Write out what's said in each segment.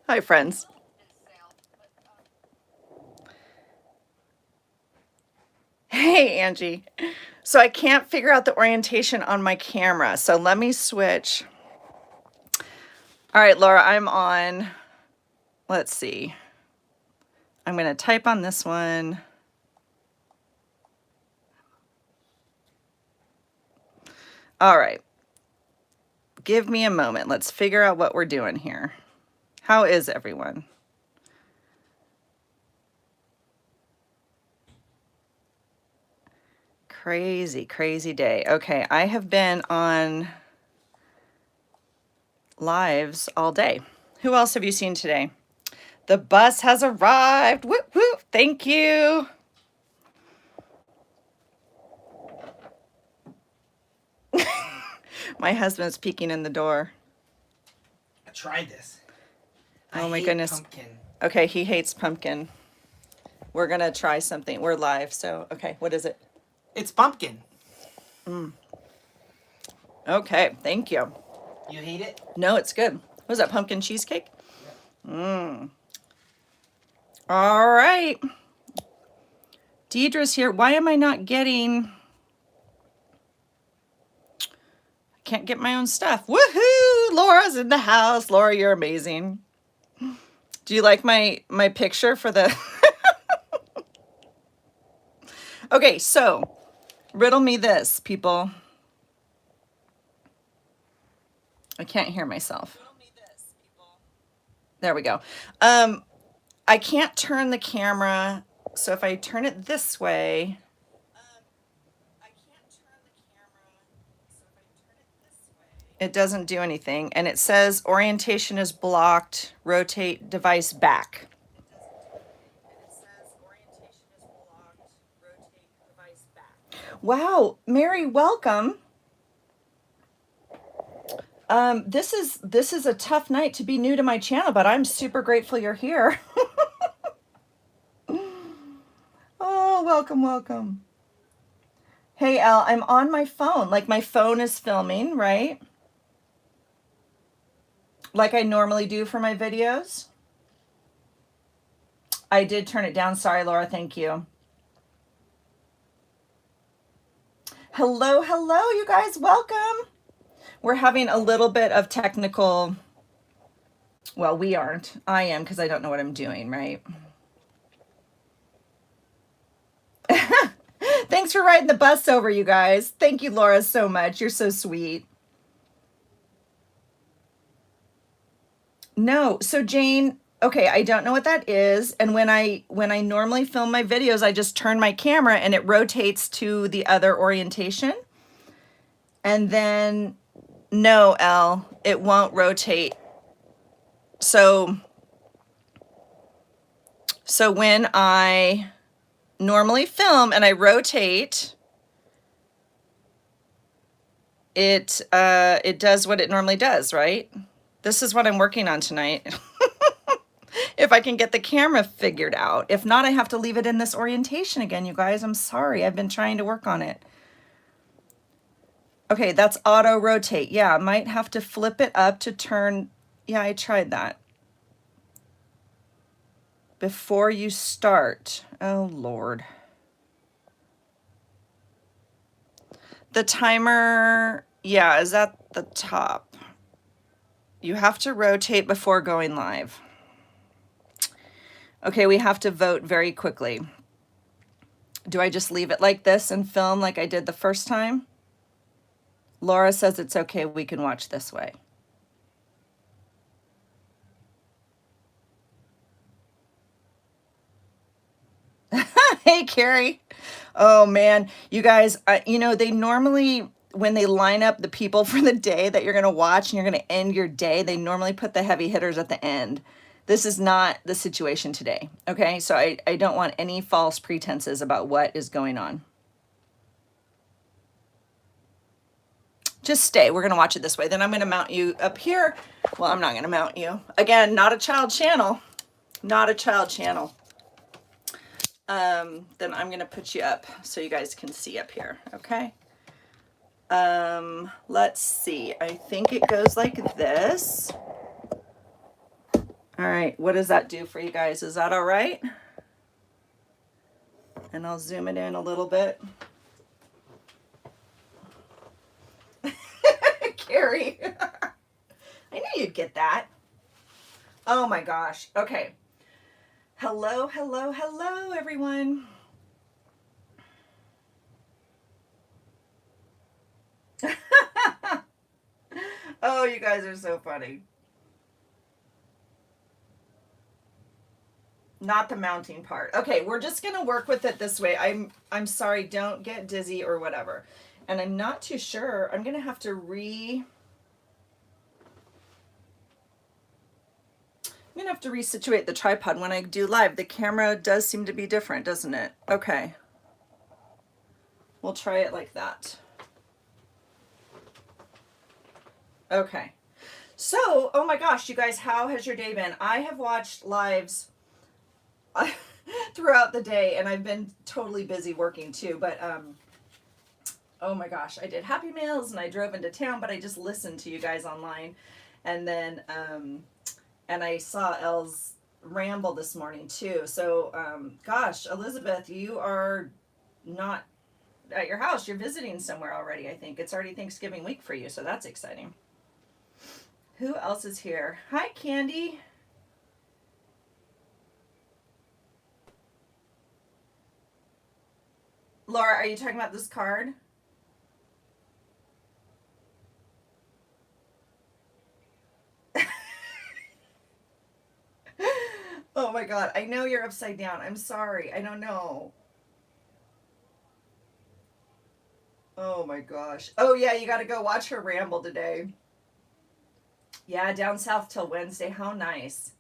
Hi, friends. Hey, Angie. So I can't figure out the orientation on my camera. So let me switch. All right, Laura, I'm on. Let's see. I'm going to type on this one. All right. Give me a moment. Let's figure out what we're doing here. How is everyone? Crazy, crazy day. Okay, I have been on lives all day. Who else have you seen today? The bus has arrived. Whoop, whoop. Thank you. My husband's peeking in the door. I tried this. Oh my goodness. Pumpkin. Okay, he hates pumpkin. We're gonna try something. We're live, so okay, what is it? It's pumpkin. Okay, thank you. You hate it? No, it's good. What was that, pumpkin cheesecake? All right. Deidre's here. Why am I not getting... I can't get my own stuff. Woohoo! Laura's in the house. Laura, you're amazing. Do you like my picture for the... Okay, so riddle me this, people. I can't hear myself. There we go. I can't turn the camera, so if I turn it this way, it doesn't do anything. And it says orientation is blocked, rotate device back. Wow, Mary, welcome. This is a tough night to be new to my channel, but I'm super grateful you're here. Oh, welcome, welcome. Hey, Al, I'm on my phone. Like my phone is filming, right? Like I normally do for my videos. I did turn it down. Sorry, Laura. Thank you. Hello, hello, you guys. Welcome. We're having a little bit of technical... Well, we aren't. I am, because I don't know what I'm doing, right? Thanks for riding the bus over, you guys. Thank you, Laura, so much. You're so sweet. No, so Jane, okay, I don't know what that is. And when I normally film my videos, I just turn my camera and it rotates to the other orientation. And then, no, Elle, it won't rotate. So when I normally film and I rotate, it does what it normally does, right? This is what I'm working on tonight. If I can get the camera figured out. If not, I have to leave it in this orientation again, you guys. I'm sorry. I've been trying to work on it. Okay, that's auto rotate. Yeah, I might have to flip it up to turn. Yeah, I tried that. Before you start. Oh, Lord. The timer, yeah, is at the top. You have to rotate before going live. Okay, we have to vote very quickly. Do I just leave it like this and film like I did the first time? Laura says it's okay, we can watch this way. Hey, Carrie. Oh, man. You guys, you know, they normally when they line up the people for the day that you're going to watch and you're going to end your day, they normally put the heavy hitters at the end. This is not the situation today. Okay. So I don't want any false pretenses about what is going on. Just stay. We're going to watch it this way. Then I'm going to mount you up here. Well, I'm not going to mount you. Again, not a child channel. Not a child channel. Then I'm going to put you up so you guys can see up here. Okay. Let's see. I think it goes like this. All right. What does that do for you guys? Is that all right? And I'll zoom it in a little bit. Carrie. I knew you'd get that. Oh my gosh. Okay. Hello, hello, hello, everyone. Oh, you guys are so funny. Not the mounting part. Okay, we're just gonna work with it this way. I'm sorry, don't get dizzy or whatever. And I'm not too sure. I'm gonna have to resituate the tripod when I do live. The camera does seem to be different, doesn't it? Okay. We'll try it like that. Okay. So, oh my gosh, you guys, how has your day been? I have watched lives throughout the day, and I've been totally busy working too, but oh my gosh, I did Happy Meals and I drove into town, but I just listened to you guys online. And then and I saw Elle's ramble this morning too. So gosh, Elizabeth, you are not at your house. You're visiting somewhere already, I think. It's already Thanksgiving week for you, so that's exciting. Who else is here? Hi, Candy. Laura, are you talking about this card? Oh my God, I know you're upside down. I'm sorry. I don't know. Oh my gosh. Oh yeah, you got to go watch her ramble today. Yeah, down south till Wednesday. How nice.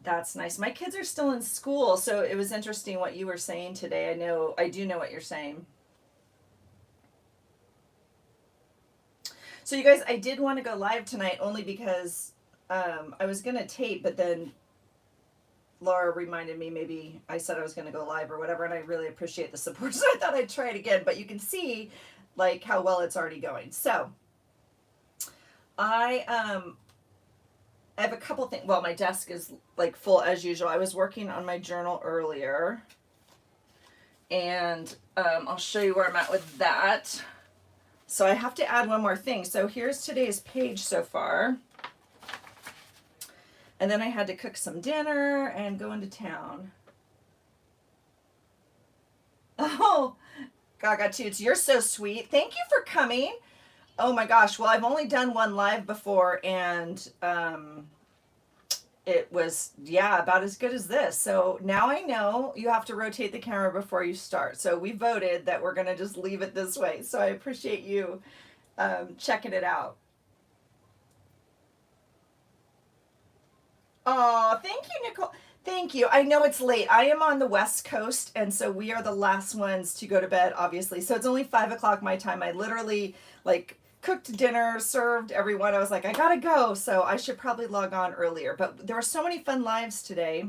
That's nice. My kids are still in school, so it was interesting what you were saying today. I do know what you're saying. So you guys, I did want to go live tonight only because I was going to tape, but then Laura reminded me maybe I said I was going to go live or whatever, and I really appreciate the support, so I thought I'd try it again. But you can see like how well it's already going. So I have a couple things. Well, my desk is like full as usual. I was working on my journal earlier, and I'll show you where I'm at with that. So I have to add one more thing. So here's today's page so far. And then I had to cook some dinner and go into town. Oh, Gaga Toots, you're so sweet. Thank you for coming. Oh my gosh. Well, I've only done one live before, and it was, yeah, about as good as this. So now I know you have to rotate the camera before you start. So we voted that we're going to just leave it this way. So I appreciate you checking it out. Oh, thank you, Nicole. Thank you. I know it's late. I am on the West Coast, and so we are the last ones to go to bed, obviously. So it's only 5 o'clock my time. I literally like cooked dinner, served everyone. I was like, I gotta go, so I should probably log on earlier. But there were so many fun lives today,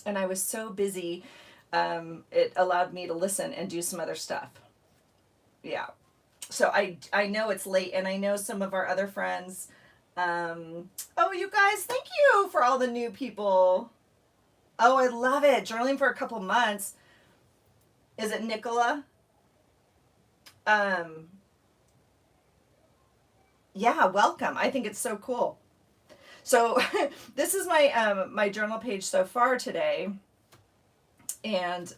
and I was so busy. It allowed me to listen and do some other stuff. Yeah. So I know it's late, and I know some of our other friends. Oh, you guys, thank you for all the new people. Oh, I love it. Journaling for a couple months. Is it Nicola? Yeah, welcome. I think it's so cool. So this is my my journal page so far today. And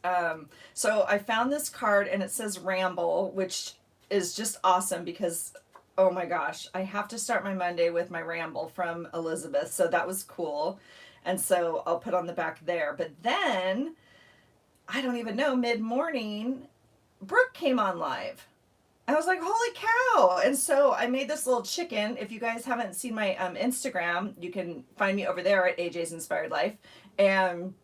so I found this card, and it says Ramble, which is just awesome because, oh my gosh, I have to start my Monday with my ramble from Elizabeth. So that was cool. And so I'll put on the back there. But then, I don't even know, mid-morning, Brooke came on live. I was like, holy cow. And so I made this little chicken. If you guys haven't seen my Instagram, you can find me over there at AJ's Inspired Life. And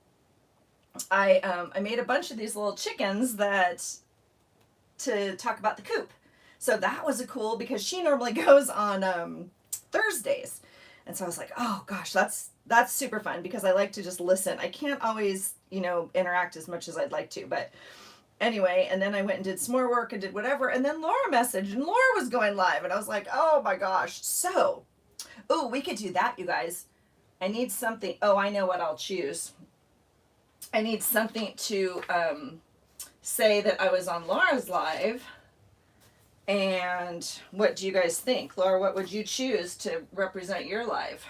I made a bunch of these little chickens that to talk about the coop. So that was a cool because she normally goes on Thursdays. And so I was like, oh gosh, that's super fun because I like to just listen. I can't always, interact as much as I'd like to, but anyway, and then I went and did some more work and did whatever. And then Laura messaged and Laura was going live. And I was like, oh my gosh. So, oh, we could do that, you guys. I need something. Oh, I know what I'll choose. I need something to say that I was on Laura's live. And what do you guys think? Laura, what would you choose to represent your live?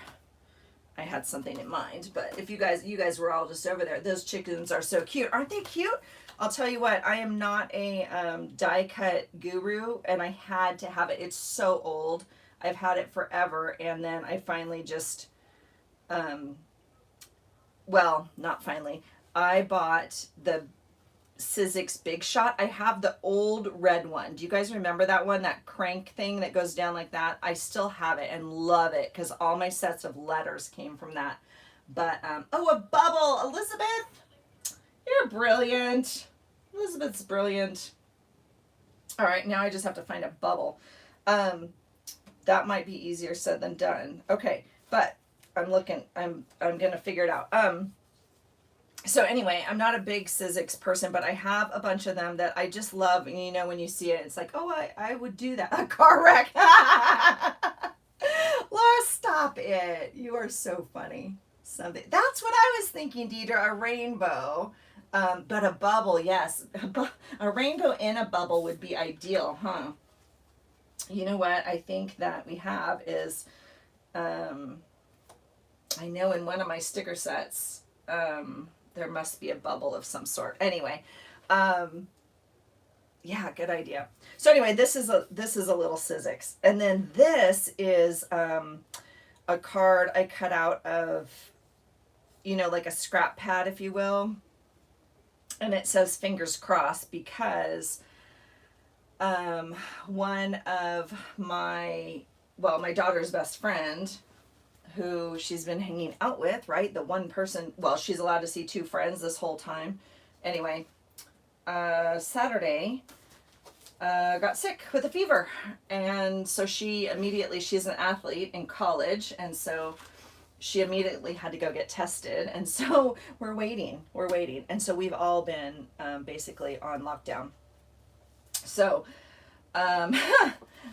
I had something in mind, but if you guys were all just over there. Those chickens are so cute. Aren't they cute? I'll tell you what, I am not a die cut guru, and I had to have it. It's so old. I've had it forever, and then I finally just, well, not finally. I bought the Sizzix Big Shot. I have the old red one. Do you guys remember that one? That crank thing that goes down like that? I still have it and love it because all my sets of letters came from that. But, oh, a bubble. Elizabeth, you're brilliant. Elizabeth's brilliant. All right, now I just have to find a bubble. That might be easier said than done. Okay, but I'm looking. I'm gonna figure it out. So anyway, I'm not a big Sizzix person, but I have a bunch of them that I just love. And when you see it, it's like, oh, I would do that. A car wreck. Laura, stop it. You are so funny. Something. That's what I was thinking, Deidre. A rainbow. But a bubble, yes. A rainbow in a bubble would be ideal, huh? You know what I think that we have is, I know in one of my sticker sets, there must be a bubble of some sort. Anyway, yeah, good idea. So anyway, this is a little Sizzix, and then this is a card I cut out of, like a scrap pad, if you will, and it says fingers crossed because one of my daughter's best friend, who she's been hanging out with, right? The one person, well, she's allowed to see two friends this whole time. Anyway, Saturday, got sick with a fever. And so she's an athlete in college. And so she immediately had to go get tested. And so we're waiting. And so we've all been basically on lockdown. So,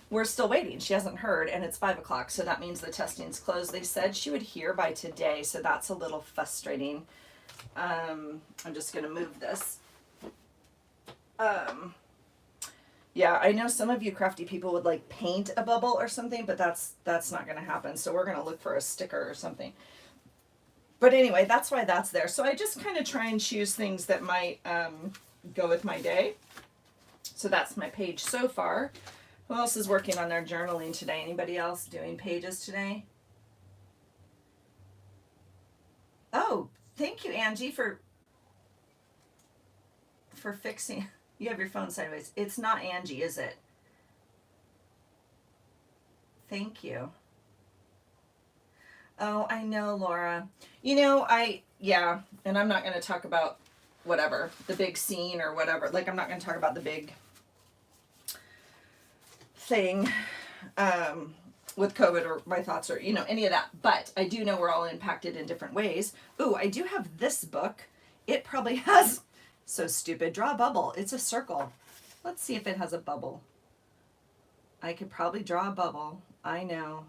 we're still waiting. She hasn't heard, and it's 5:00, so that means the testing's closed. They said she would hear by today, so that's a little frustrating. I'm just gonna move this. Yeah, I know some of you crafty people would like paint a bubble or something, but that's not gonna happen. So we're gonna look for a sticker or something. But anyway, that's why that's there. So I just kind of try and choose things that might go with my day. So that's my page so far. Who else is working on their journaling today? Anybody else doing pages today? Oh, thank you, Angie, for fixing. You have your phone sideways. It's not Angie, is it? Thank you. Oh, I know, Laura. Yeah, and I'm not going to talk about whatever, the big scene or whatever. Like, I'm not going to talk about the big thing with COVID or my thoughts or, any of that. But I do know we're all impacted in different ways. Ooh, I do have this book. It probably has, so stupid, draw a bubble. It's a circle. Let's see if it has a bubble. I could probably draw a bubble. I know.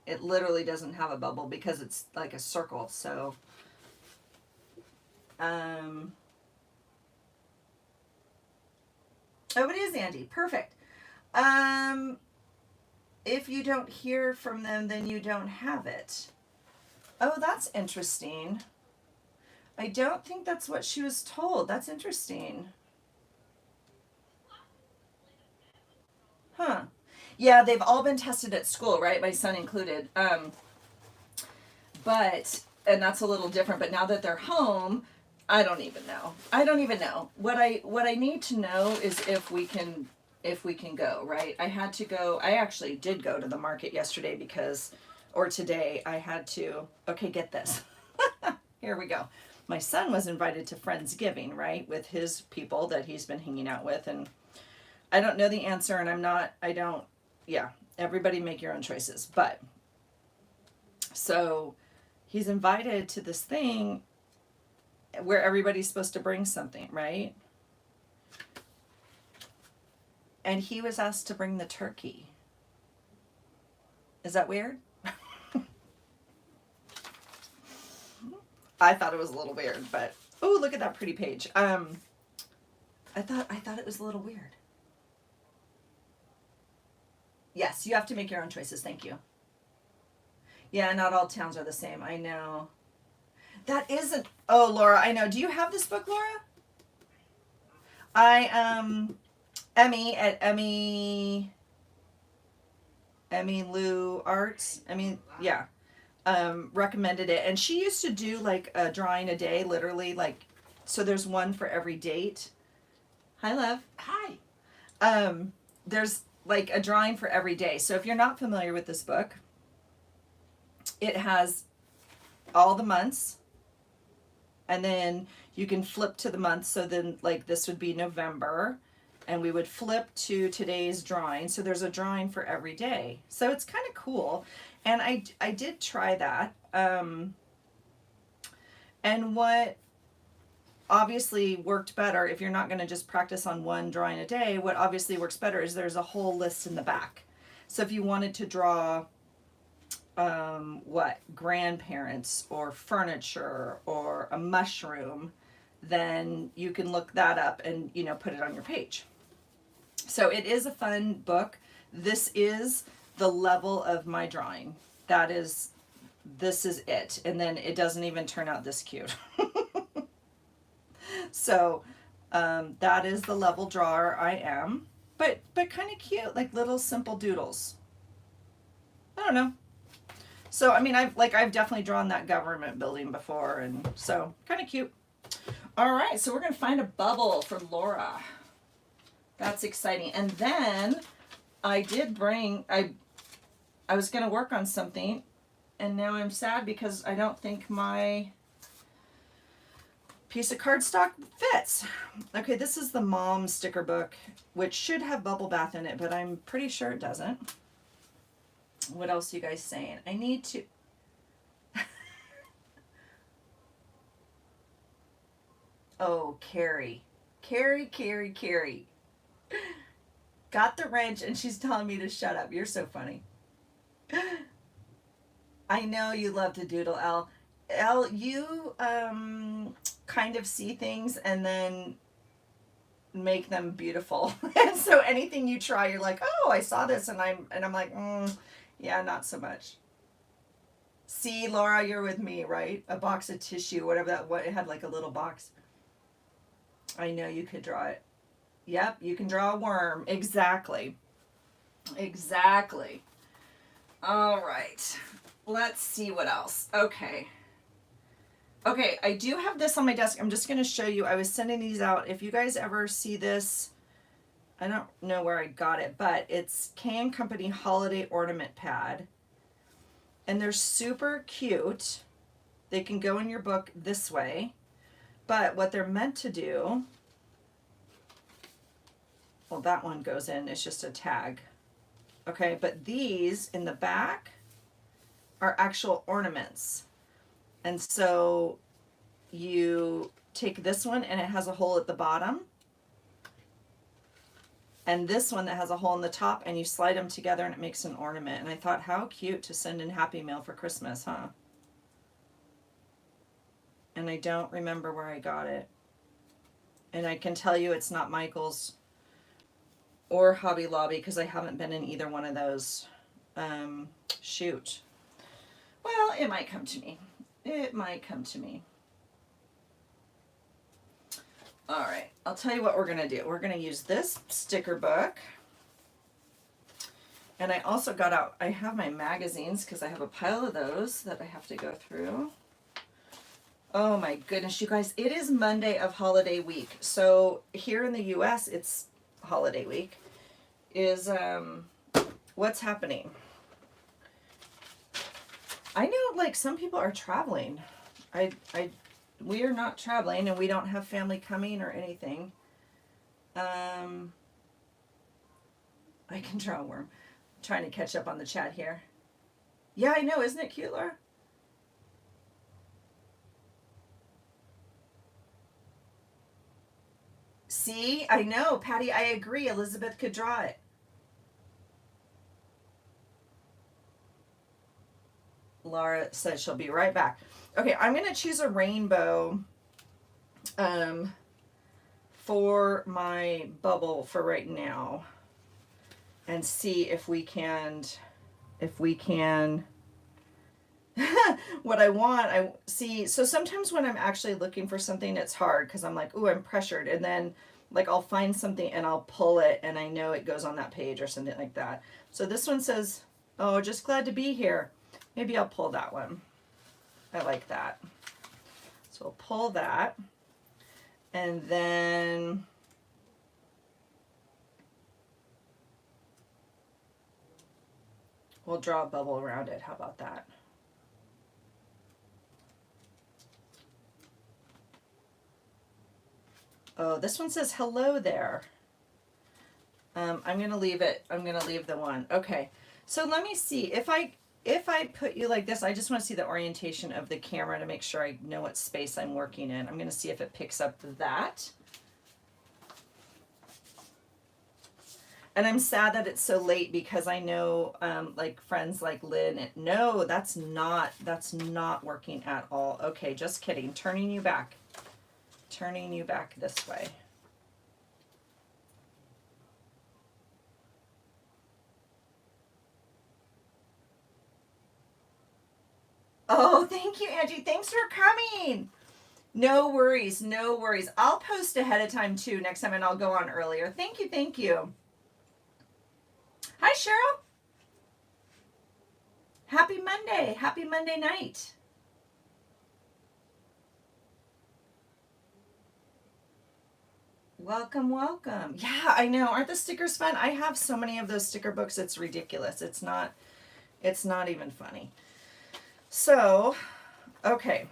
It literally doesn't have a bubble because it's like a circle. So, oh, it is, Andy. Perfect. If you don't hear from them, then you don't have it. Oh, that's interesting. I don't think that's what she was told. That's interesting. Huh. Yeah, they've all been tested at school, right? My son included. And that's a little different. But now that they're home, I don't even know. I don't even know. What I need to know is if we can go, right? I had to go. I actually did go to the market yesterday because or today I had to. Okay, get this. Here we go. My son was invited to Friendsgiving, right, with his people that he's been hanging out with, and I don't know the answer, and I don't, yeah, everybody make your own choices. But so he's invited to this thing where everybody's supposed to bring something, right? And he was asked to bring the turkey. Is that weird? I thought it was a little weird, but oh, look at that pretty page. I thought it was a little weird. Yes, you have to make your own choices. Thank you. Yeah, not all towns are the same. I know. That isn't. Oh, Laura, I know. Do you have this book, Laura? Emmy at Emmy Lou Arts. Yeah. Recommended it, and she used to do like a drawing a day, literally, like, so there's one for every date. Hi, love. Hi. There's like a drawing for every day. So if you're not familiar with this book, it has all the months, and then you can flip to the month. So then, like, this would be November, and we would flip to today's drawing. So there's a drawing for every day. So it's kind of cool. And I did try that. And what obviously worked better, if you're not going to just practice on one drawing a day, what obviously works better is there's a whole list in the back. So if you wanted to draw grandparents or furniture or a mushroom, then you can look that up and, put it on your page. So it is a fun book. This is the level of my drawing. This is it. And then it doesn't even turn out this cute. So that is the level drawer I am. But kind of cute, like little simple doodles. I don't know. So I've definitely drawn that government building before, and so kind of cute. All right, so we're gonna find a bubble for Laura. That's exciting. And then I did bring I was gonna work on something, and now I'm sad because I don't think my piece of cardstock fits. Okay, this is the mom sticker book, which should have bubble bath in it, but I'm pretty sure it doesn't. What else are you guys saying? I need to. Oh, Carrie. Got the wrench, and she's telling me to shut up. You're so funny. I know you love to doodle, Elle. Elle, you kind of see things and then make them beautiful. And so anything you try, you're like, oh, I saw this, and I'm like, yeah, not so much. See, Laura, you're with me, right? A box of tissue, whatever it had, like a little box. I know you could draw it. Yep, you can draw a worm. Exactly. All right. Let's see what else. Okay, I do have this on my desk. I'm just going to show you. I was sending these out. If you guys ever see this, I don't know where I got it, but it's K & Company Holiday Ornament Pad. And they're super cute. They can go in your book this way. But what they're meant to do, well, that one goes in. It's just a tag. Okay, but these in the back are actual ornaments. And so you take this one and it has a hole at the bottom. And this one that has a hole in the top, and you slide them together and it makes an ornament. And I thought, how cute to send in Happy Mail for Christmas, huh? And I don't remember where I got it. And I can tell you it's not Michael's or Hobby Lobby because I haven't been in either one of those. Shoot. Well, it might come to me. All right, I'll tell you what we're going to do. We're going to use this sticker book. And I also got out, I have my magazines because I have a pile of those that I have to go through. Oh my goodness, you guys, it is Monday of holiday week. So here in the US, it's holiday week. Is what's happening? I know like some people are traveling. I we are not traveling and we don't have family coming or anything. I can draw a worm. I'm trying to catch up on the chat here. Yeah, I know, isn't it cute, Laura? See, I know, Patty, I agree. Elizabeth could draw it. Laura says she'll be right back. Okay, I'm gonna choose a rainbow for my bubble for right now and see if we can what I want. I see, so sometimes when I'm actually looking for something it's hard because I'm like, ooh, I'm pressured, and then like I'll find something and I'll pull it and I know it goes on that page or something like that. So this one says, oh, just glad to be here. Maybe I'll pull that one. I like that. So we'll pull that. And then we'll draw a bubble around it. How about that? Oh, this one says hello there. I'm going to leave it. I'm going to leave the one. Okay. So let me see. If I put you like this, I just want to see the orientation of the camera to make sure I know what space I'm working in. I'm going to see if it picks up that. And I'm sad that it's so late because I know like friends like Lynn. No, that's not working at all. Okay, just kidding. Turning you back this way. Oh, thank you, Angie. Thanks for coming. No worries, no worries. I'll post ahead of time too next time and I'll go on earlier. Thank you, thank you. Hi, Cheryl. Happy Monday. Happy Monday night. Welcome, welcome. Yeah, I know. Aren't the stickers fun? I have so many of those sticker books. It's ridiculous. It's not even funny. So, okay.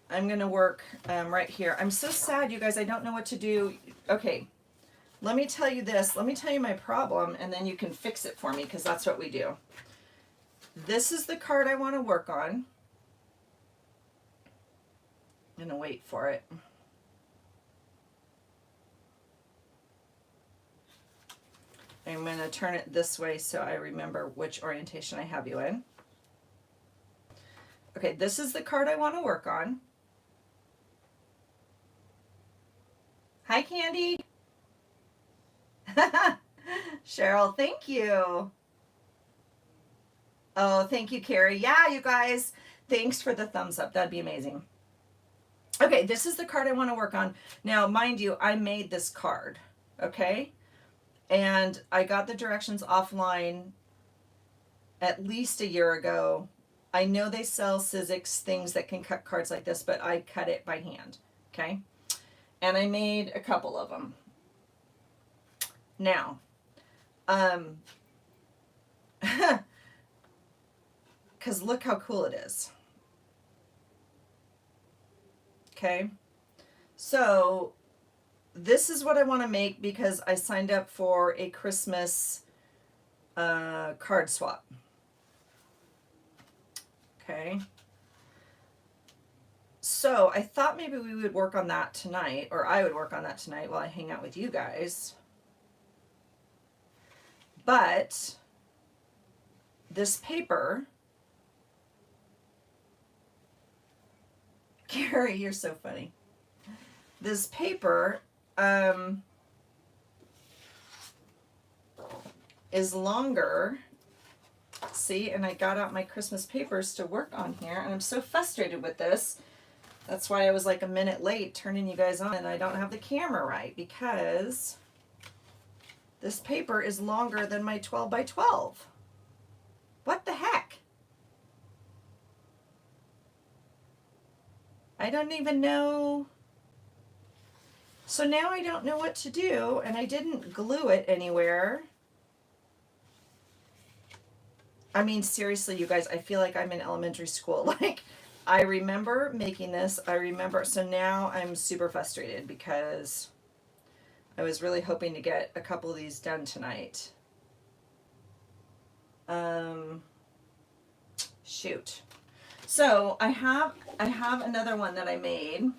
I'm going to work right here. I'm so sad, you guys. I don't know what to do. Okay. Let me tell you this. Let me tell you my problem, and then you can fix it for me, because that's what we do. This is the card I want to work on. I'm going to wait for it. I'm going to turn it this way so I remember which orientation I have you in. Okay, this is the card I want to work on. Hi, Candy. Cheryl, thank you. Oh, thank you, Carrie. Yeah, you guys, thanks for the thumbs up. That'd be amazing. Okay, this is the card I want to work on. Now, mind you, I made this card, okay? And I got the directions offline at least a year ago. I know they sell Sizzix things that can cut cards like this, but I cut it by hand, okay? And I made a couple of them. Now, because look how cool it is. Okay, so this is what I want to make because I signed up for a Christmas card swap. Okay, so I thought maybe we would work on that tonight, or I would work on that tonight while I hang out with you guys. But this paper, Gary, you're so funny. This paper is longer. See, and I got out my Christmas papers to work on here, and I'm so frustrated with this. That's why I was like a minute late turning you guys on, and I don't have the camera right because this paper is longer than my 12 by 12. What the heck? I don't even know. So now I don't know what to do, and I didn't glue it anywhere. I mean, seriously, you guys, I feel like I'm in elementary school. Like, I remember making this. I remember. So now I'm super frustrated because I was really hoping to get a couple of these done tonight. Shoot. So I have another one that I made.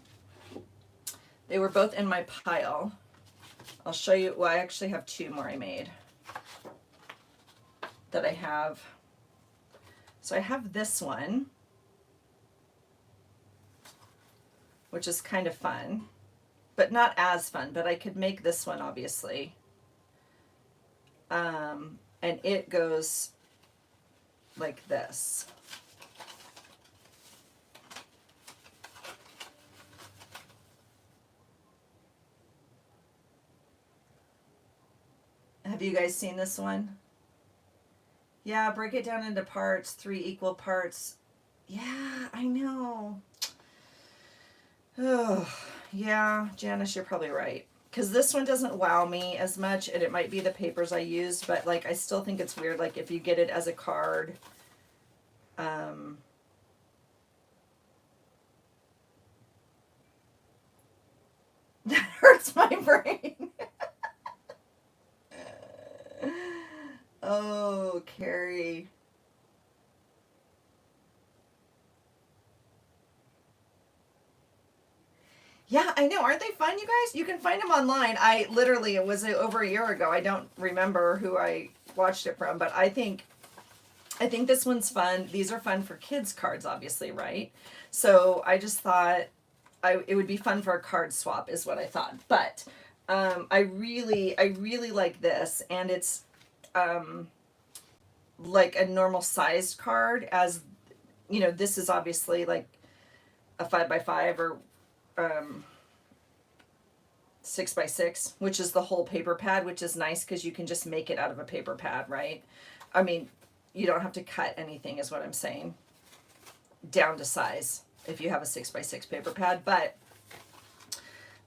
They were both in my pile. I'll show you. Well, I actually have two more I made that I have. So I have this one, which is kind of fun, but not as fun, but I could make this one, obviously. And it goes like this. Have you guys seen this one? Yeah, break it down into parts, 3 equal parts. Yeah, I know. Oh, yeah, Janice, you're probably right. Because this one doesn't wow me as much, and it might be the papers I used, but like I still think it's weird. Like if you get it as a card, that hurts my brain. Oh, Carrie. Yeah, I know. Aren't they fun, you guys? You can find them online. I literally, it was over a year ago. I don't remember who I watched it from, but I think this one's fun. These are fun for kids cards, obviously, right? So I just thought it would be fun for a card swap is what I thought. But I really like this, and it's like a normal sized card. As you know, this is obviously like a 5x5 or 6x6, which is the whole paper pad, which is nice because you can just make it out of a paper pad, right? I mean, you don't have to cut anything, is what I'm saying, down to size if you have a 6x6 paper pad. But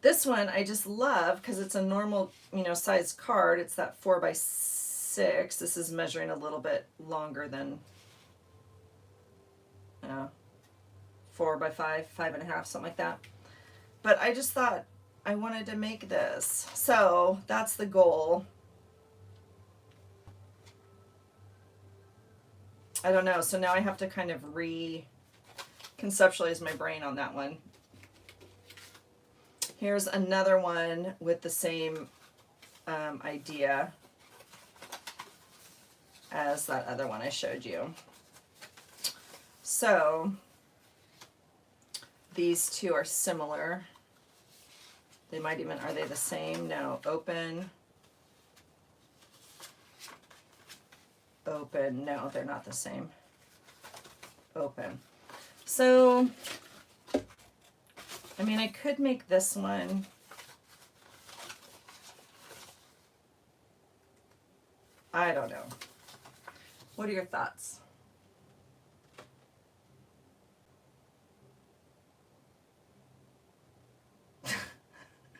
this one I just love because it's a normal, size card. It's that 4x6. This is measuring a little bit longer than 4x5, 5.5, something like that. But I just thought I wanted to make this. So that's the goal. I don't know. So now I have to kind of conceptualize my brain on that one. Here's another one with the same idea as that other one I showed you. So these two are similar. They might even, are they the same? No. Open. Open. No, they're not the same. Open. So, I mean, I could make this one. I don't know. What are your thoughts?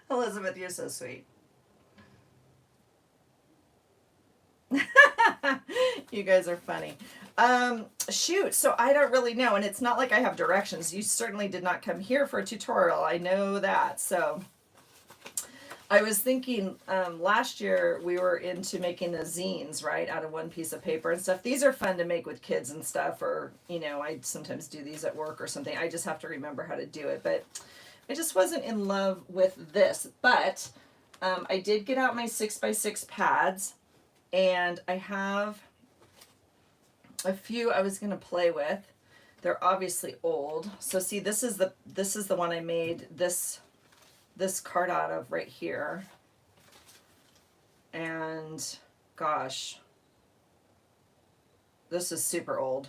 Elizabeth, you're so sweet. You guys are funny. Shoot, so I don't really know, and it's not like I have directions. You certainly did not come here for a tutorial. I know that. So I was thinking last year we were into making the zines, right, out of one piece of paper and stuff. These are fun to make with kids and stuff, or, I sometimes do these at work or something. I just have to remember how to do it. But I just wasn't in love with this. But I did get out my 6x6 pads, and I have a few I was going to play with. They're obviously old. So see, this is the one I made this card out of right here. And gosh, this is super old.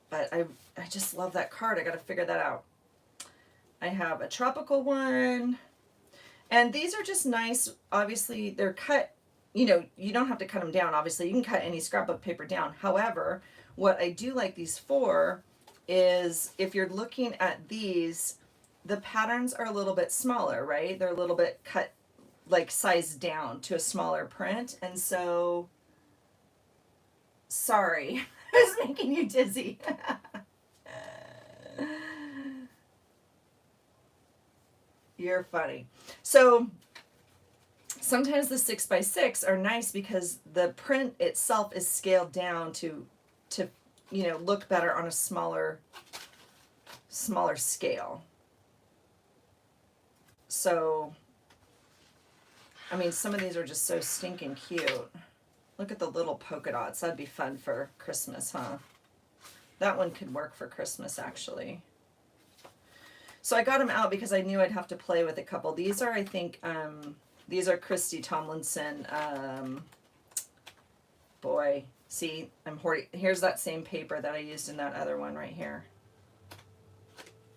But I just love that card. I got to figure that out. I have a tropical one. And these are just nice. Obviously, they're cut. You don't have to cut them down. Obviously, you can cut any scrap of paper down. However, What I do like these for is if you're looking at these, the patterns are a little bit smaller, right? They're a little bit cut, like sized down to a smaller print. And so, sorry, I was making you dizzy. You're funny. So sometimes the 6x6 are nice because the print itself is scaled down to look better on a smaller scale. So I mean, some of these are just so stinking cute. Look at the little polka dots. That'd be fun for Christmas, huh? That one could work for Christmas, actually. So I got them out because I knew I'd have to play with a couple. These are, I think, these are Christy Tomlinson. Boy, see, I'm hoarding. Here's that same paper that I used in that other one right here.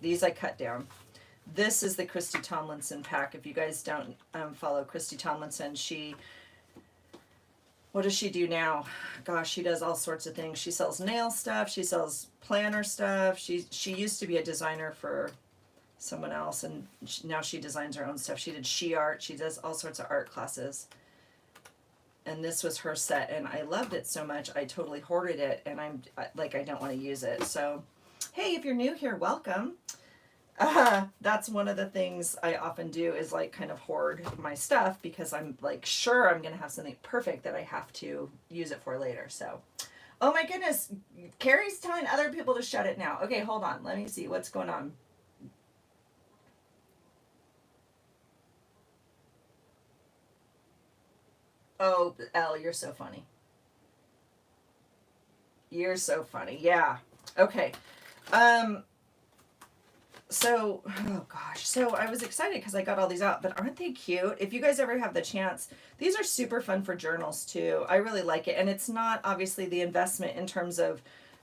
These I cut down. This is the Christy Tomlinson pack. If you guys don't follow Christy Tomlinson, what does she do now? Gosh, she does all sorts of things. She sells nail stuff. She sells planner stuff. She used to be a designer for someone else, and now she designs her own stuff. She did she art. She does all sorts of art classes. And this was her set, and I loved it so much. I totally hoarded it, and I don't want to use it. So, hey, if you're new here, welcome. That's one of the things I often do is like kind of hoard my stuff because I'm like sure I'm gonna have something perfect that I have to use it for later. So, oh my goodness, Carrie's telling other people to shut it now. Okay, hold on. Let me see what's going on. Oh, Elle, you're so funny. You're so funny. Yeah. Okay. So, oh gosh. So I was excited because I got all these out, but aren't they cute? If you guys ever have the chance, these are super fun for journals too. I really like it. And it's not obviously the investment in terms of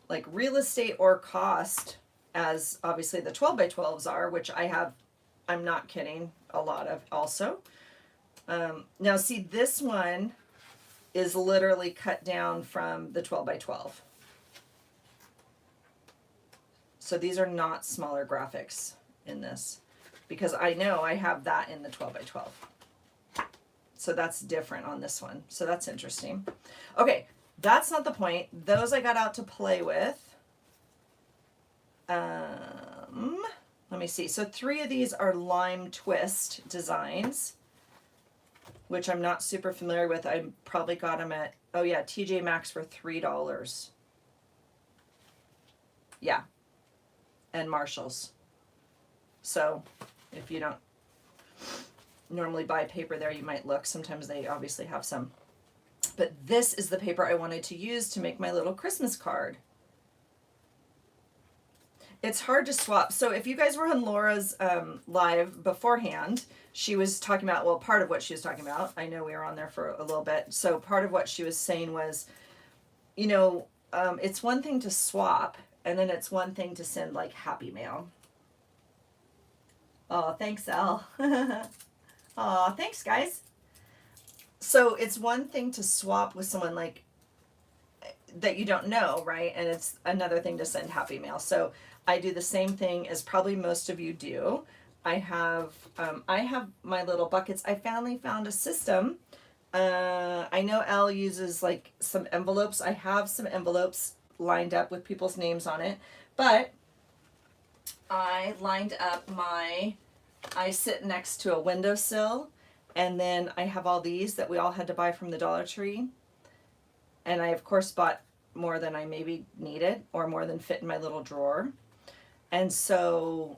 like real estate or cost as obviously the 12x12s are, which I'm not kidding, a lot of also. Now see, this one is literally cut down from the 12x12. So these are not smaller graphics in this because I know I have that in the 12x12. So that's different on this one. So that's interesting. Okay, that's not the point. Those I got out to play with. Let me see. So 3 of these are lime twist designs, which I'm not super familiar with. I probably got them at, oh yeah, TJ Maxx for $3. Yeah. And Marshalls. So if you don't normally buy paper there, you might look. Sometimes they obviously have some. But this is the paper I wanted to use to make my little Christmas card. It's hard to swap. So if you guys were on Laura's live beforehand, she was talking about, well, part of what she was talking about, I know we were on there for a little bit. So part of what she was saying was, it's one thing to swap, and then it's one thing to send like Happy Mail. Oh, thanks, Elle. Oh, thanks, guys. So it's one thing to swap with someone like that you don't know, right? And it's another thing to send Happy Mail. So I do the same thing as probably most of you do. I have my little buckets. I finally found a system. I know Elle uses like some envelopes. I have some envelopes lined up with people's names on it, but I lined up I sit next to a windowsill, and then I have all these that we all had to buy from the Dollar Tree. And I, of course, bought more than I maybe needed or more than fit in my little drawer. And so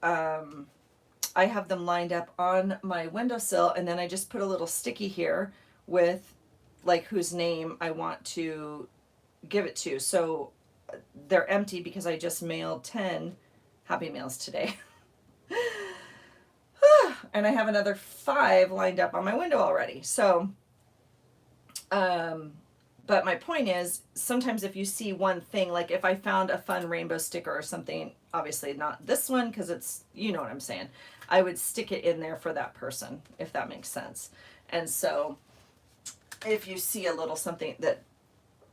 I have them lined up on my windowsill, and then I just put a little sticky here with like whose name I want to give it to. So they're empty because I just mailed 10 Happy Mails today. And I have another 5 lined up on my window already. So, but my point is, sometimes if you see one thing, like if I found a fun rainbow sticker or something, obviously not this one because it's, you know what I'm saying, I would stick it in there for that person, if that makes sense. And so if you see a little something that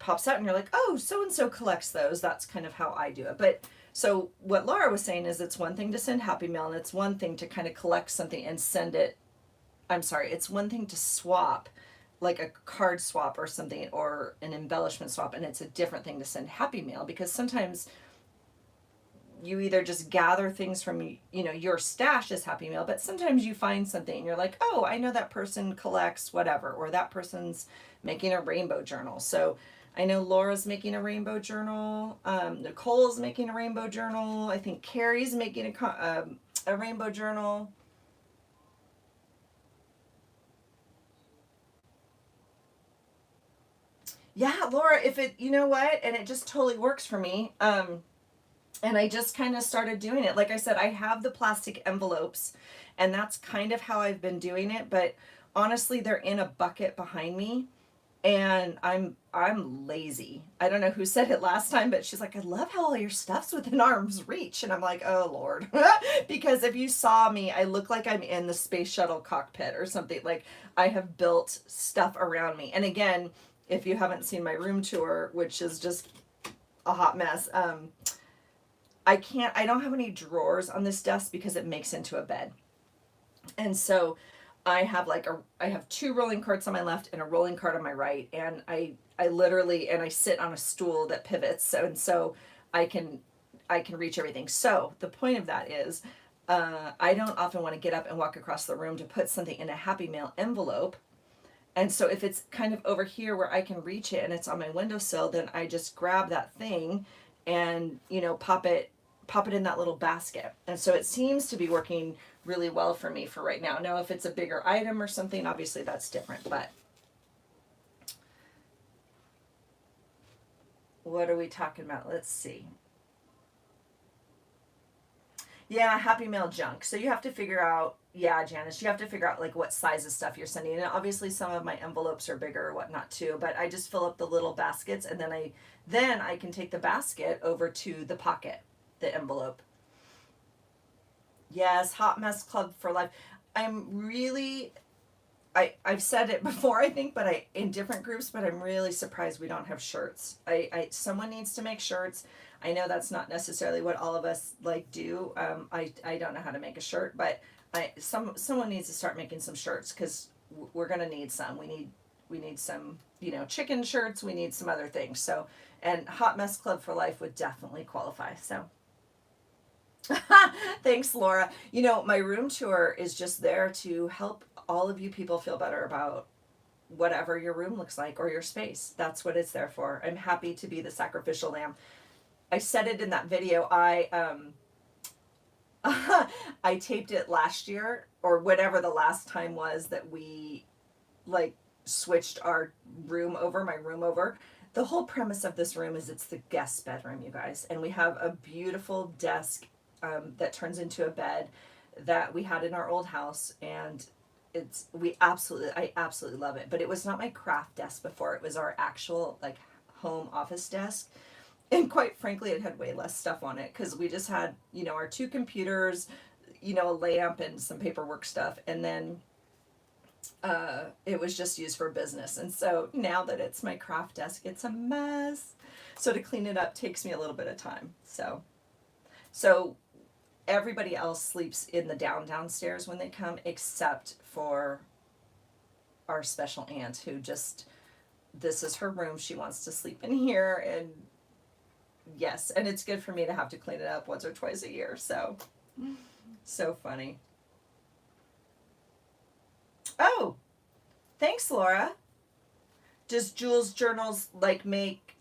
pops out and you're like, oh, so and so collects those. That's kind of how I do it. But so what Laura was saying is it's one thing to send Happy Mail and it's one thing to kind of collect something and send it. I'm sorry, it's one thing to swap, like a card swap or something, or an embellishment swap, and it's a different thing to send Happy Mail, because sometimes you either just gather things from, you know, your stash as Happy Mail, but sometimes you find something and you're like, oh, I know that person collects whatever, or that person's making a rainbow journal. So I know Laura's making a rainbow journal. Nicole's making a rainbow journal. I think Carrie's making a rainbow journal. Yeah, Laura, if it, you know what, and it just totally works for me. And I just kind of started doing it. Like I said, I have the plastic envelopes, and that's kind of how I've been doing it. But honestly, they're in a bucket behind me, and I'm lazy. I don't know who said it last time, but she's like, I love how all your stuff's within arm's reach, and I'm like, oh Lord, because if you saw me, I look like I'm in the space shuttle cockpit or something. Like I have built stuff around me, and again, if you haven't seen my room tour, which is just a hot mess. I don't have any drawers on this desk because it makes into a bed. And so I have two rolling carts on my left and a rolling cart on my right. And I literally, and I sit on a stool that pivots. So I can reach everything. So the point of that is, I don't often want to get up and walk across the room to put something in a Happy Mail envelope. And so if it's kind of over here where I can reach it and it's on my windowsill, then I just grab that thing and, you know, pop it in that little basket. And so it seems to be working really well for me for right now. Now, if it's a bigger item or something, obviously that's different, but what are we talking about? Let's see. Yeah, Happy Mail junk. So you have to figure out, yeah, Janice, you have to figure out like what size of stuff you're sending. And obviously some of my envelopes are bigger or whatnot too, but I just fill up the little baskets, and then I can take the basket over to the pocket, the envelope. Yes, Hot Mess Club for life. I'm really, I've said it before, I think, but in different groups, but I'm really surprised we don't have shirts. Someone needs to make shirts. I know that's not necessarily what all of us like do. I don't know how to make a shirt, but someone needs to start making some shirts, because we're gonna need some. We need some, you know, chicken shirts. We need some other things. So, and Hot Mess Club for Life would definitely qualify. So. Thanks, Laura. You know, my room tour is just there to help all of you people feel better about whatever your room looks like or your space. That's what it's there for. I'm happy to be the sacrificial lamb. I said it in that video. I taped it last year, or whatever the last time was that we like switched our room over, my room over. The whole premise of this room is it's the guest bedroom, you guys, and we have a beautiful desk that turns into a bed that we had in our old house, and I absolutely love it. But it was not my craft desk before. It was our actual like home office desk. And quite frankly, it had way less stuff on it because we just had, you know, our two computers, you know, a lamp and some paperwork stuff. And then it was just used for business. And so now that it's my craft desk, it's a mess. So to clean it up takes me a little bit of time. So everybody else sleeps in the downstairs when they come, except for our special aunt, who just, this is her room. She wants to sleep in here. And yes, and it's good for me to have to clean it up once or twice a year. So funny. Oh, thanks, Laura. Does Jules Journals like make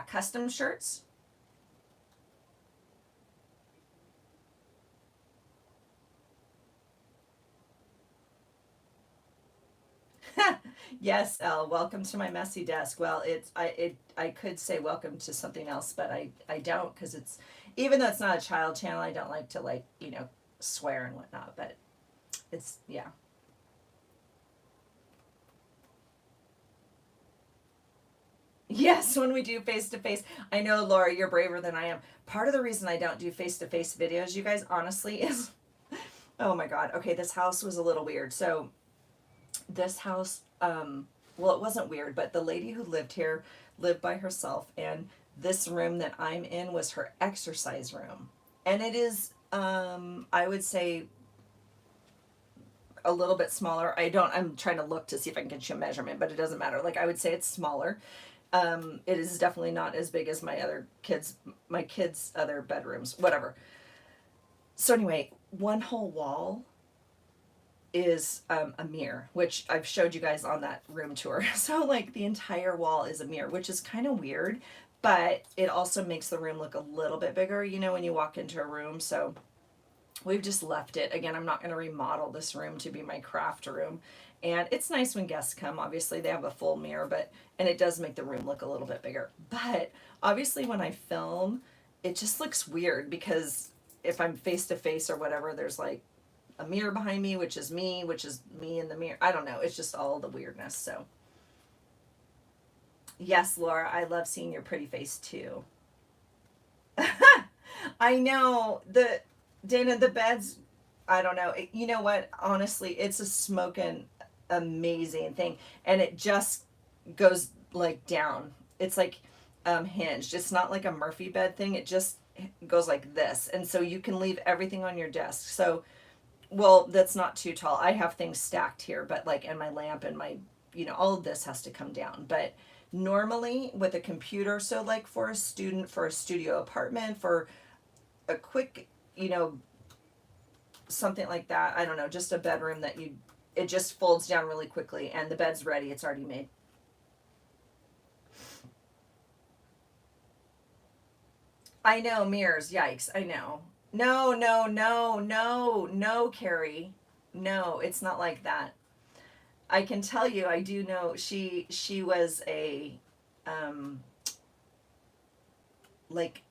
custom shirts? Yes, Elle, welcome to my messy desk. Well, I could say welcome to something else, but I don't, because it's, even though it's not a child channel, I don't like to, like, you know, swear and whatnot, but it's, yeah. Yes, when we do face to face. I know, Laura, you're braver than I am. Part of the reason I don't do face to face videos, you guys, honestly, is, oh my God. Okay, this house was a little weird. So this house, well, it wasn't weird, but the lady who lived here lived by herself, and this room that I'm in was her exercise room. And it is, I would say, a little bit smaller. I'm trying to look to see if I can get you a measurement, but it doesn't matter. Like, I would say it's smaller. It is definitely not as big as my kids' other bedrooms, whatever. So anyway, one whole wall is a mirror, which I've showed you guys on that room tour. So like the entire wall is a mirror, which is kind of weird, but it also makes the room look a little bit bigger, you know, when you walk into a room. So we've just left it. Again, I'm not going to remodel this room to be my craft room. And it's nice when guests come. Obviously, they have a full mirror, and it does make the room look a little bit bigger. But obviously, when I film, it just looks weird because if I'm face to face or whatever, there's like a mirror behind me, which is me in the mirror. I don't know. It's just all the weirdness. So, yes, Laura, I love seeing your pretty face too. I know Dana, the beds, I don't know. You know what? Honestly, it's a smoking amazing thing. And it just goes like down. It's like hinged. It's not like a Murphy bed thing. It just goes like this. And so you can leave everything on your desk. So, well, that's not too tall. I have things stacked here, but like, and my lamp and my, you know, all of this has to come down. But normally with a computer, so like for a student, for a studio apartment, for a quick, you know, something like that. I don't know, just a bedroom that it just folds down really quickly and the bed's ready. It's already made. I know, mirrors. Yikes. I know. No, no, no, no, no, Carrie. No, it's not like that. I can tell you, I do know she was a um like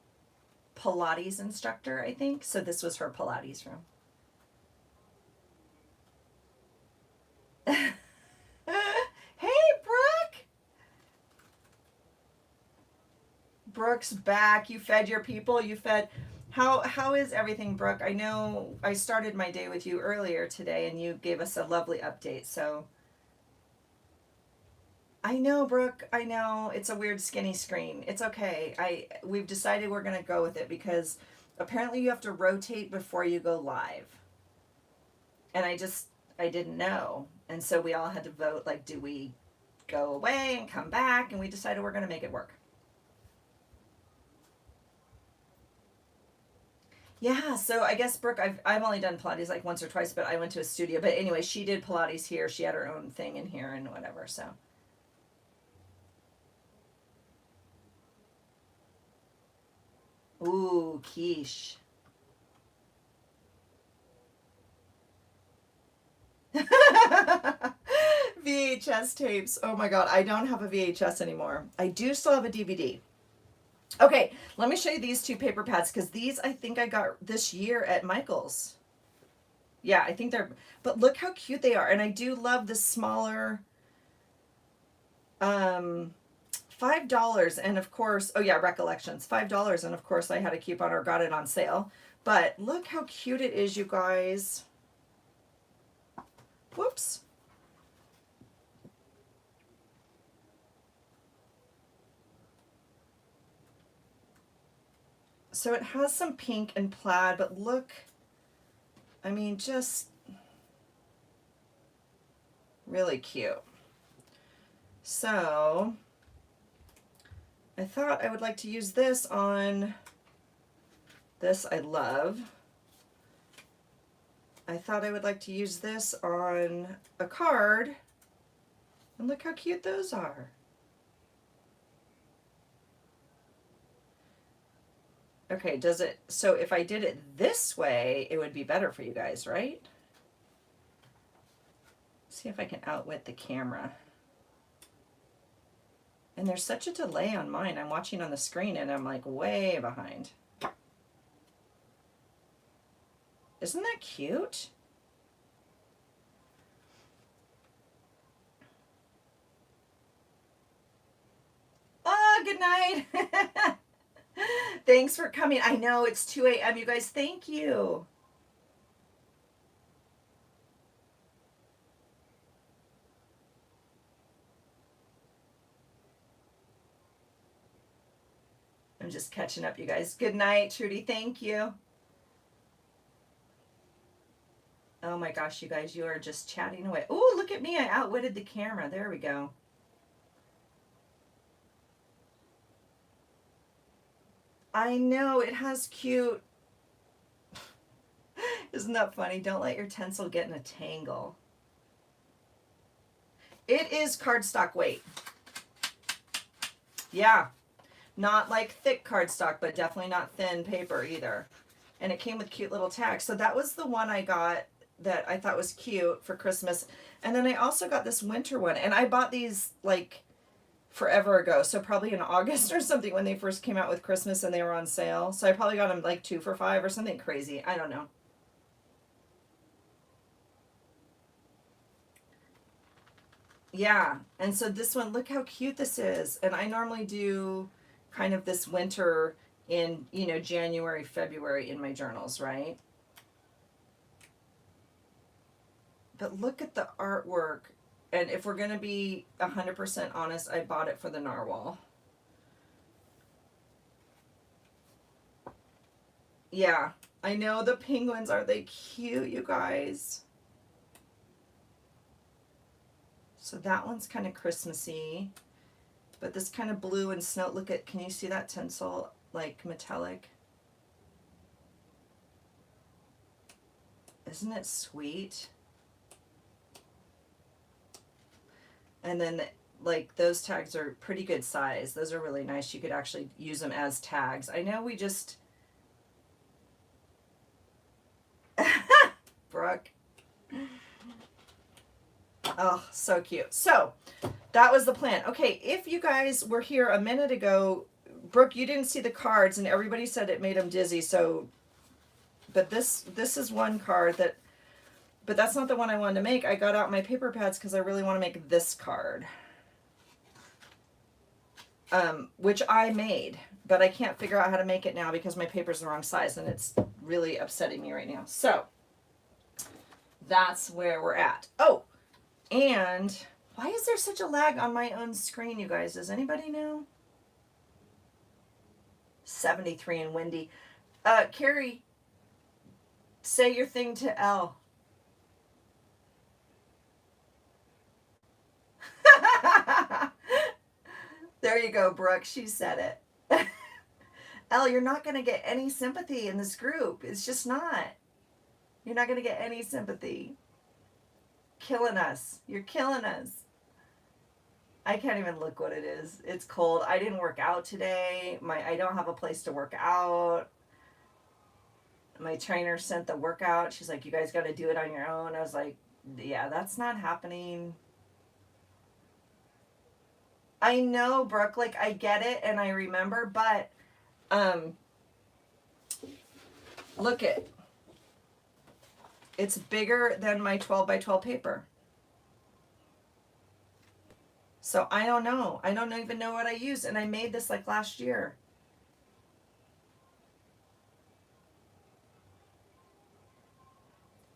Pilates instructor, I think. So this was her Pilates room. Hey, Brooke. Brooke's back. You fed your people. You fed. How is everything, Brooke? I know I started my day with you earlier today, and you gave us a lovely update. So I know, Brooke. I know it's a weird skinny screen. It's okay. We've decided we're gonna go with it because apparently you have to rotate before you go live, and I didn't know, and so we all had to vote. Like, do we go away and come back? And we decided we're gonna make it work. Yeah, so I guess Brooke, I've only done Pilates like once or twice, but I went to a studio. But anyway, she did Pilates here. She had her own thing in here and whatever. So, ooh, quiche. VHS tapes. Oh my God, I don't have a VHS anymore. I do still have a DVD. Okay, let me show you these two paper pads because these I think I got this year at Michael's. Yeah, I think but look how cute they are. And I do love the smaller, um, $5. And of course, oh yeah, Recollections, $5. And of course I had a coupon or got it on sale. But look how cute it is, you guys. Whoops. So it has some pink and plaid, but look, I mean, just really cute. So I thought I would like to use this on this. I love. I thought I would like to use this on a card. And look how cute those are. Okay, so if I did it this way, it would be better for you guys, right? See if I can outwit the camera. And there's such a delay on mine. I'm watching on the screen and I'm like way behind. Isn't that cute? Oh, good night. Thanks for coming. I know it's 2 a.m. You guys, thank you. I'm just catching up, you guys. Good night, Trudy. Thank you. Oh my gosh, you guys, you are just chatting away. Oh, look at me. I outwitted the camera. There we go. I know, it has cute. Isn't that funny? Don't let your tinsel get in a tangle. It is cardstock weight. Yeah. Not like thick cardstock, but definitely not thin paper either. And it came with cute little tags. So that was the one I got that I thought was cute for Christmas. And then I also got this winter one. And I bought these like forever ago. So probably in August or something when they first came out with Christmas and they were on sale. So I probably got them like 2 for $5 or something crazy. I don't know. Yeah. And so this one, look how cute this is. And I normally do kind of this winter in, you know, January, February in my journals, right? But look at the artwork. And if we're going to be 100% honest, I bought it for the narwhal. Yeah, I know the penguins. Are they cute, you guys? So that one's kind of Christmassy. But this kind of blue and snow, look at, can you see that tinsel, like metallic? Isn't it sweet? And then like those tags are pretty good size. Those are really nice. You could actually use them as tags. I know we just, Brooke. Oh, so cute. So that was the plan. Okay, if you guys were here a minute ago, Brooke, you didn't see the cards and everybody said it made them dizzy. So, but this is one card that, but that's not the one I wanted to make. I got out my paper pads because I really want to make this card. Which I made, but I can't figure out how to make it now because my paper's the wrong size and it's really upsetting me right now. So that's where we're at. Oh, and why is there such a lag on my own screen, you guys? Does anybody know? 73 and windy. Carrie, say your thing to Elle. There you go, Brooke. She said it. Elle, you're not going to get any sympathy in this group. It's just not. You're not going to get any sympathy. Killing us. You're killing us. I can't even look what it is. It's cold. I didn't work out today. I don't have a place to work out. My trainer sent the workout. She's like, you guys got to do it on your own. I was like, yeah, that's not happening. I know, Brooke, like I get it and I remember, but look it. It's bigger than my 12 by 12 paper. So I don't know. I don't even know what I use. And I made this like last year.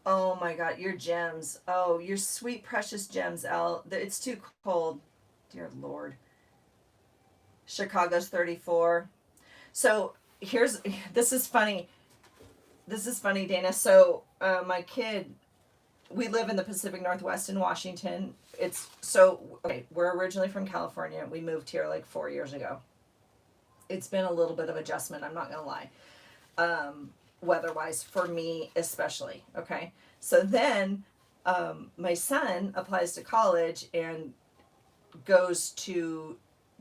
Oh my God, your gems. Oh, your sweet, precious gems, Elle. It's too cold. Dear Lord. Chicago's 34. So this is funny. This is funny, Dana. So my kid, we live in the Pacific Northwest in Washington. Okay, we're originally from California. We moved here like 4 years ago. It's been a little bit of adjustment, I'm not going to lie. Weather-wise, for me especially, okay? So then my son applies to college and goes to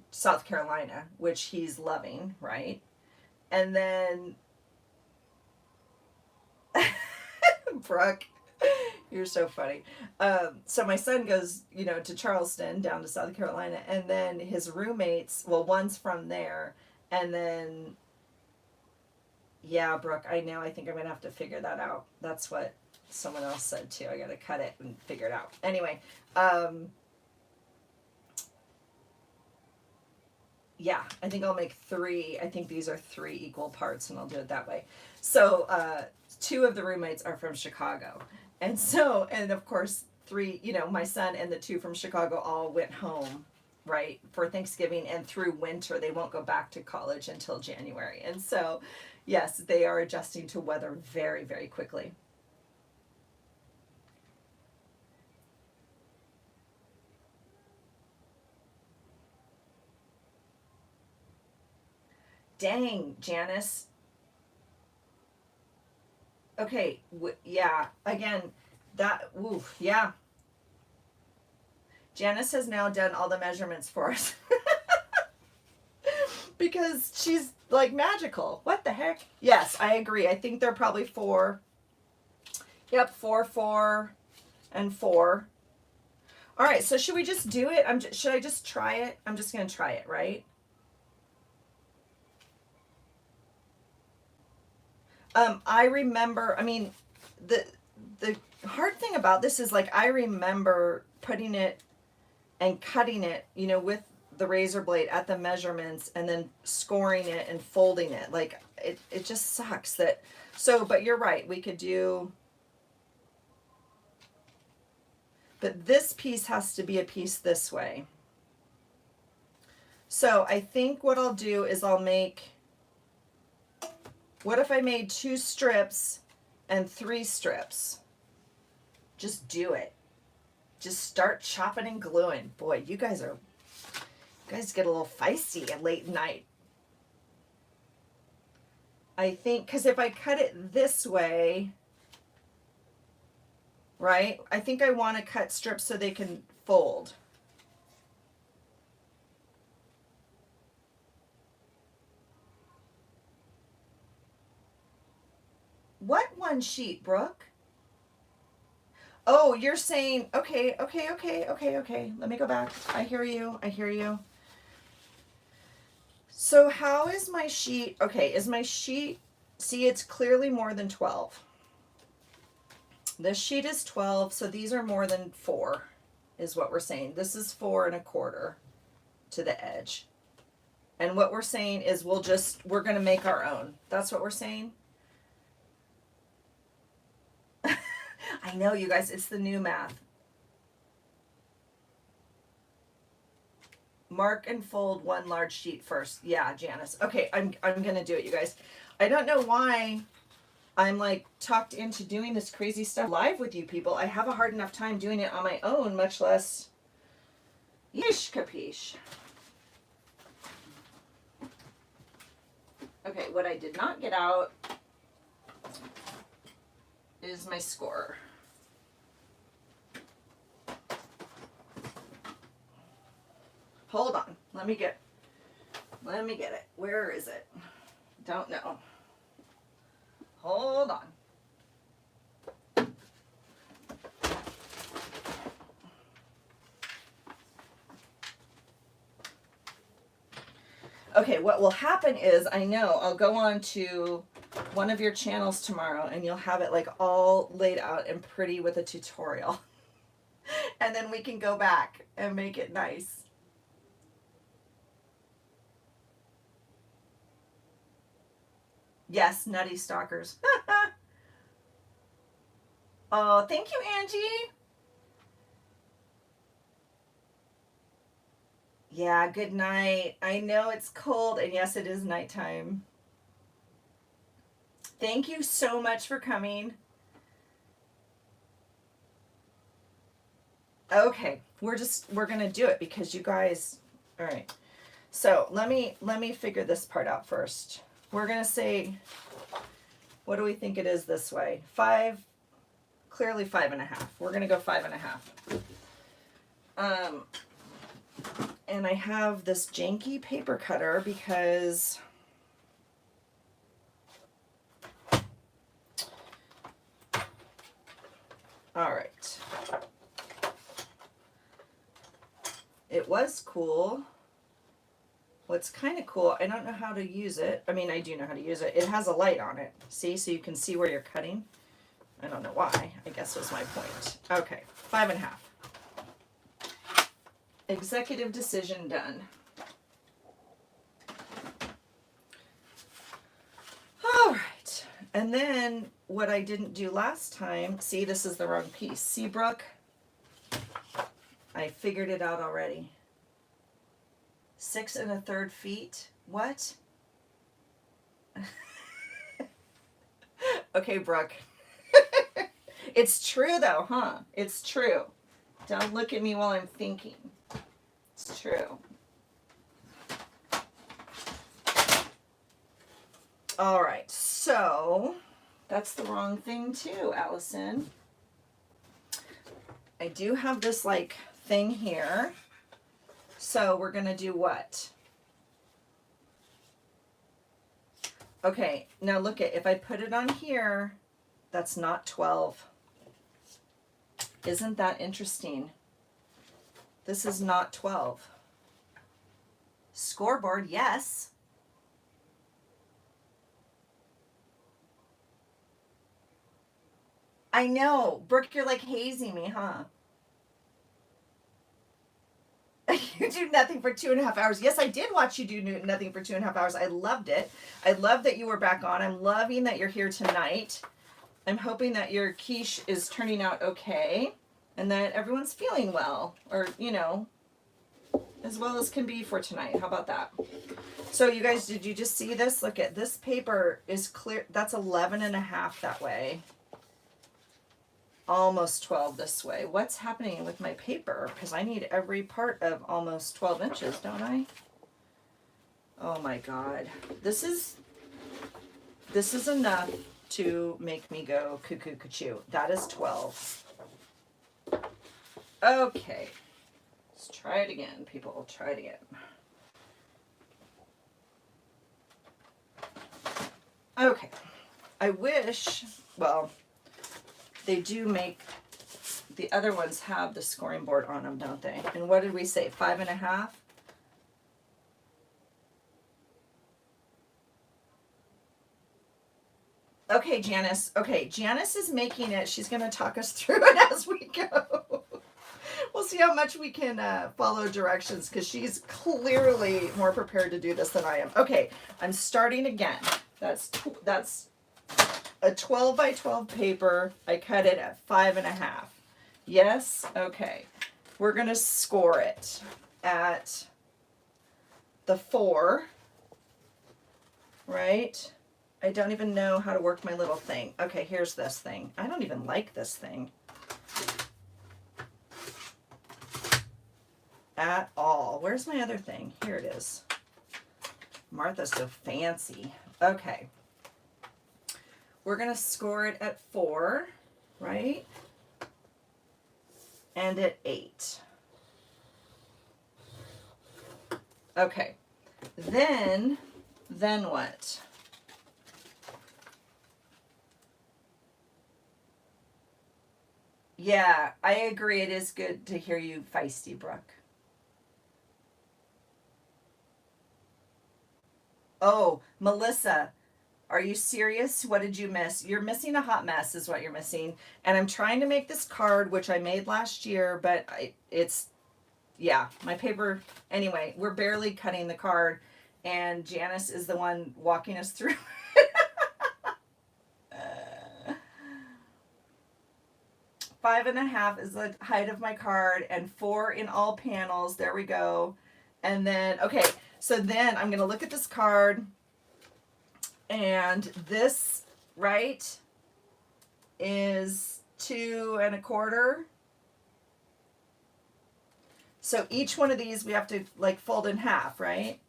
South Carolina, which he's loving, right? And then Brooke, you're so funny. So my son goes, to Charleston, down to South Carolina, and then his roommates, well, one's from there, and then, yeah, Brooke, I know, I think I'm going to have to figure that out. That's what someone else said, too. I got to cut it and figure it out. Anyway, yeah, I think I'll make 3. I think these are 3 equal parts, and I'll do it that way. So 2 of the roommates are from Chicago. And of course, 3, my son and the 2 from Chicago all went home right, for Thanksgiving and through winter. They won't go back to college until January. And so, yes, they are adjusting to weather very, very quickly. Dang, Janice. Okay, yeah, again, yeah. Janice has now done all the measurements for us. Because she's like magical. What the heck? Yes, I agree. I think they're probably 4. Yep, 4, 4, and 4. All right, so should we just do it? Should I just try it? I'm just going to try it, right? I remember, I mean, the hard thing about this is like I remember putting it and cutting it, you know, with the razor blade at the measurements and then scoring it and folding it. Like it just sucks that, so, but you're right, we could do, but this piece has to be a piece this way. So I think what I'll do is I'll make, what if I made 2 strips and 3 strips? Just do it. Just start chopping and gluing. Boy, you guys get a little feisty at late night. I think, because if I cut it this way, right? I think I want to cut strips so they can fold. What one sheet, Brooke? Oh, you're saying, okay. Let me go back. I hear you. So how is my sheet? Okay, is my sheet, see, it's clearly more than 12. This sheet is 12, so these are more than 4, is what we're saying. This is 4 1/4 to the edge. And what we're saying is we're going to make our own. That's what we're saying. I know, you guys, it's the new math. Mark and fold 1 large sheet first. Yeah, Janice. Okay, I'm gonna do it, you guys. I don't know why I'm like talked into doing this crazy stuff live with you people. I have a hard enough time doing it on my own, much less yeesh capiche. Okay, what I did not get out is my score. Hold on. Let me get it. Where is it? Don't know. Hold on. Okay, what will happen is, I know I'll go on to one of your channels tomorrow and you'll have it like all laid out and pretty with a tutorial. And then we can go back and make it nice. Yes, nutty stalkers. Oh, thank you, Angie. Yeah, good night. I know it's cold, and yes, it is nighttime. Thank you so much for coming. Okay, we're gonna do it because you guys, all right. So let me figure this part out first. We're gonna say, what do we think it is this way? 5, clearly 5 1/2. We're gonna go 5 1/2. And I have this janky paper cutter because all right. It was cool. What's kind of cool, I don't know how to use it. I mean, I do know how to use it. It has a light on it. See, so you can see where you're cutting. I don't know why. I guess was my point. Okay, 5 1/2. Executive decision done. All right. And then what I didn't do last time, see, this is the wrong piece. See, Brooke? I figured it out already. 6 1/3 feet. What? Okay, Brooke. It's true though, huh? It's true. Don't look at me while I'm thinking. It's true. All right, so that's the wrong thing too, Allison. I do have this like thing here. So we're gonna do what? Okay, now look at, if I put it on here, that's not 12. Isn't that interesting? This is not 12. Scoreboard, yes. I know. Brooke, you're like hazing me, huh? You do nothing for 2.5 hours. Yes, I did watch you do nothing for 2.5 hours. I loved it. I love that you were back on. I'm loving that you're here tonight. I'm hoping that your quiche is turning out okay and that everyone's feeling well, or, you know, as well as can be for tonight. How about that? So you guys, did you just see this? Look at this paper is clear. That's 11.5 that way. Almost 12 this way. What's happening with my paper? Because I need every part of almost 12 inches, don't I? Oh my God. This is enough to make me go cuckoo cuckoo. That is 12. Okay. Let's try it again, people. Try it again. Okay. I wish, well, they do make, the other ones have the scoring board on them, don't they? And what did we say, 5.5? Okay, Janice. Okay, Janice is making it. She's going to talk us through it as we go. We'll see how much we can follow directions, because she's clearly more prepared to do this than I am. Okay, I'm starting again. That's a 12 by 12 paper. I cut it at 5.5. Yes? Okay. We're going to score it at the 4, right? I don't even know how to work my little thing. Okay, here's this thing. I don't even like this thing at all. Where's my other thing? Here it is. Martha's so fancy. Okay. We're going to score it at 4, right? And at 8. Okay. Then what? Yeah, I agree. It is good to hear you feisty, Brooke. Oh, Melissa, are you serious? What did you miss? You're missing a hot mess is what you're missing. And I'm trying to make this card, which I made last year, but it's, yeah, my paper. Anyway, we're barely cutting the card, and Janice is the one walking us through. 5.5 is the height of my card, and 4 in all panels. There we go. And then, okay, so then I'm going to look at this card, and this, right, is 2 1/4. So each one of these we have to like fold in half, right?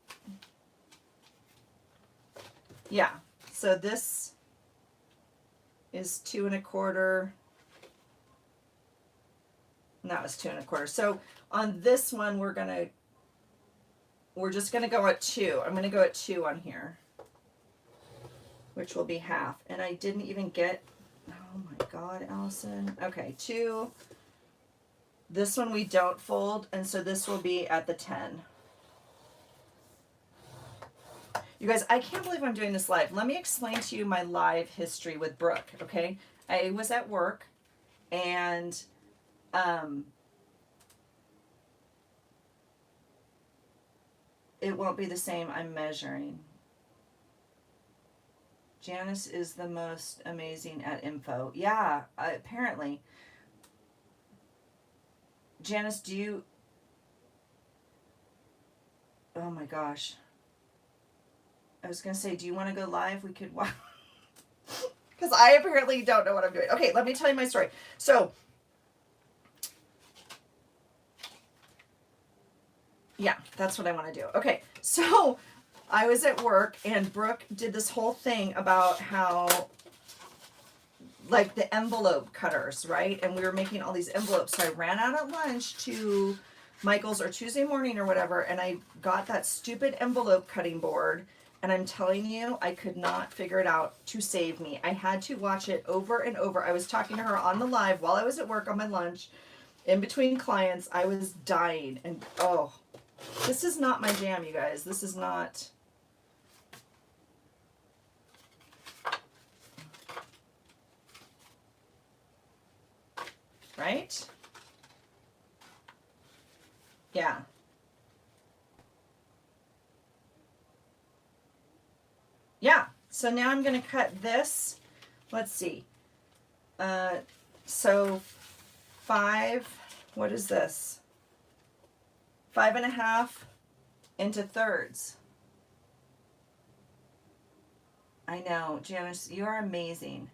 Yeah. So this is 2 1/4. And that was 2 1/4. So on this one, we're just gonna go at 2. I'm gonna go at 2 on here, which will be half. And I didn't even get, oh my God, Allison. Okay, 2. This one we don't fold, and so this will be at the 10. You guys, I can't believe I'm doing this live. Let me explain to you my live history with Brooke, okay? I was at work, and it won't be the same. I'm measuring. Janice is the most amazing at info. Yeah, apparently. Janice, do you... Oh my gosh. I was gonna say, do you want to go live? We could watch. Because I apparently don't know what I'm doing. Okay, let me tell you my story. So, yeah, that's what I want to do. Okay, so I was at work and Brooke did this whole thing about how, like, the envelope cutters, right? And we were making all these envelopes. So I ran out at lunch to Michael's or Tuesday morning or whatever, and I got that stupid envelope cutting board. And I'm telling you, I could not figure it out to save me. I had to watch it over and over. I was talking to her on the live while I was at work on my lunch, in between clients. I was dying. And oh, this is not my jam, you guys. This is not. Right? Yeah. Yeah. So now I'm going to cut this. Let's see. So 5, what is this? 5.5 into thirds. I know, Janice, you are amazing.